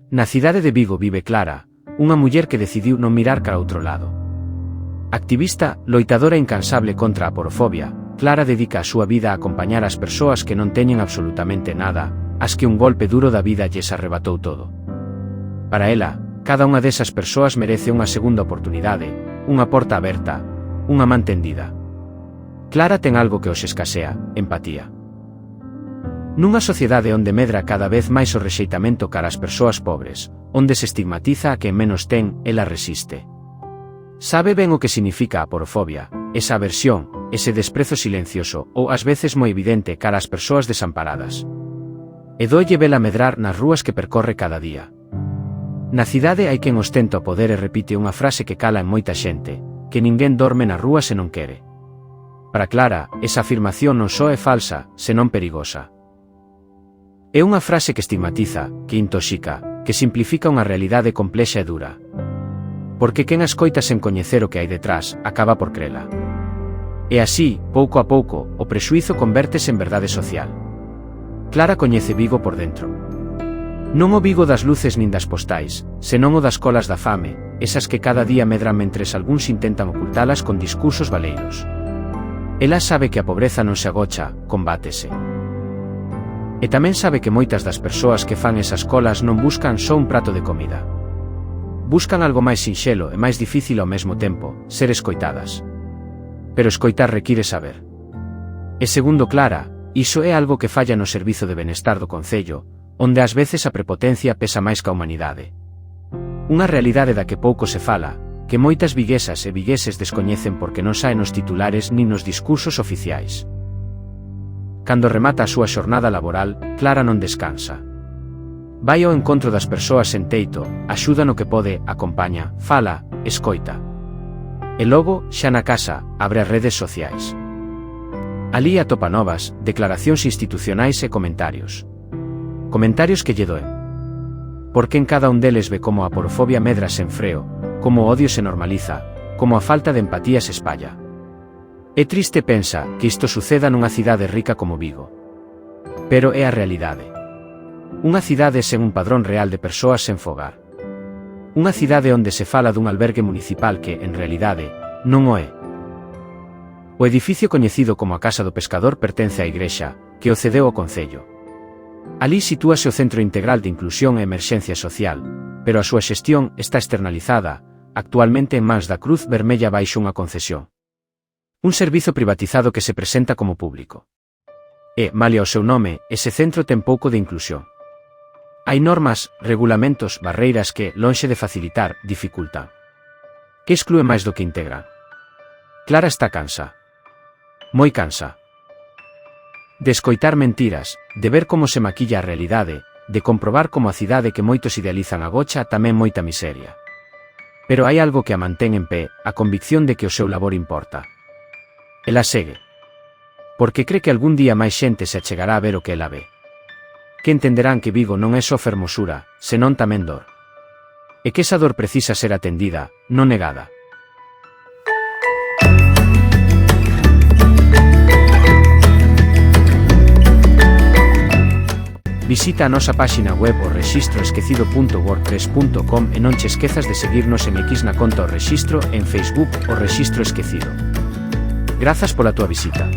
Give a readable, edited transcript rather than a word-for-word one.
Na cidade de Vigo vive Clara, unha muller que decidiu non mirar cara outro lado. Activista, loitadora incansable contra a aporofobia, Clara dedica a súa vida a acompañar as persoas que non teñen absolutamente nada, as que un golpe duro da vida lles arrebatou todo. Para ela, cada unha desas persoas merece unha segunda oportunidade, unha porta aberta, unha man tendida. Clara ten algo que os escasea, empatía. Nunha sociedade onde medra cada vez máis o rexeitamento cara as persoas pobres, onde se estigmatiza a quen menos ten, ela resiste. Sabe ben o que significa a aporofobia, esa aversión, ese desprezo silencioso ou ás veces moi evidente cara as persoas desamparadas. E dolle vela medrar nas rúas que percorre cada día. Na cidade hai quen ostenta o poder e repite unha frase que cala en moita xente, que ninguén dorme na rúa se non quere. Para Clara, esa afirmación non só é falsa, senón perigosa. É unha frase que estigmatiza, que intoxica, que simplifica unha realidade complexa e dura. Porque quen a escoita sen coñecer o que hai detrás, acaba por crela. E así, pouco a pouco, o prexuízo convértese en verdade social. Clara coñece Vigo por dentro. Non o Vigo das luces nin das postais, senón o das colas da fame, esas que cada día medran mentres algúns intentan ocultalas con discursos baleiros. Ela sabe que a pobreza non se agocha, combátese. E tamén sabe que moitas das persoas que fan esas colas non buscan só un prato de comida. Buscan algo máis sinxelo e máis difícil ao mesmo tempo, ser escoitadas. Pero escoitar require saber. E segundo Clara, iso é algo que falla no servizo de benestar do concello, onde ás veces a prepotencia pesa máis que a humanidade. Unha realidade da que pouco se fala, que moitas viguesas e vigueses descoñecen porque non saen nos titulares nin nos discursos oficiais. Cando remata a súa xornada laboral, Clara non descansa. Vai ao encontro das persoas sen teito, axuda no que pode, acompaña, fala, escoita. E logo, xa na casa, abre as redes sociais. Alí atopa novas, declaracións institucionais e comentarios. Comentarios que lle doen. Porque en cada un deles ve como a aporofobia medra sen freo, como o odio se normaliza, como a falta de empatía se espalla. É triste pensa que isto suceda nunha cidade rica como Vigo. Pero é a realidade. Unha cidade sen un padrón real de persoas sen fogar. Unha cidade onde se fala dun albergue municipal que, en realidade, non o é. O edificio coñecido como a Casa do Pescador pertence á Igrexa, que o cedeu ao Concello. Alí sitúase o Centro Integral de Inclusión e Emerxencia Social, pero a súa xestión está externalizada, actualmente en mans da Cruz Vermella baixo unha concesión. Un servizo privatizado que se presenta como público. E, malia o seu nome, ese centro ten pouco de inclusión. Hai normas, regulamentos, barreiras que, lonxe de facilitar, dificultan. Que exclúe máis do que integra. Clara está cansa. Moi cansa. De escoitar mentiras, de ver como se maquilla a realidade, de comprobar como a cidade que moitos idealizan agocha tamén moita miseria. Pero hai algo que a mantén en pé, a convicción de que o seu labor importa. Ela segue. Porque cree que algún día máis xente se achegará a ver o que ela ve. Que entenderán que Vigo non é só fermosura, senón tamén dor. E que esa dor precisa ser atendida, non negada. Visita a nosa páxina web o rexistroesquecido.wordpress.com e non che esquezas de seguirnos en X na conta o Rexistro, en Facebook o Rexistro Esquecido. Grazas pola túa visita.